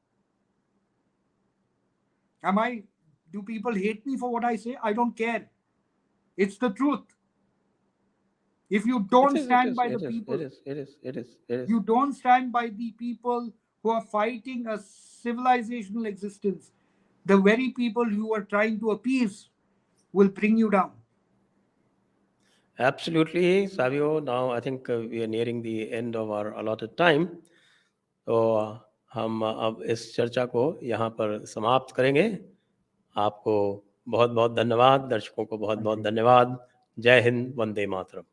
[SPEAKER 1] Do people hate me for what I say? I don't care. It's the truth. If you don't stand by the people, you don't stand by the people who are fighting a civilizational existence, the very people you are trying to appease will bring you down.
[SPEAKER 2] Absolutely, Savio. Now I think we are nearing the end of our allotted time. तो हम अब इस चर्चा को यहाँ पर समाप्त करेंगे. आपको बहुत बहुत धन्यवाद. दर्शकों को बहुत बहुत धन्यवाद. जय हिंद. वंदे मातरम.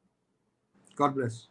[SPEAKER 1] God bless.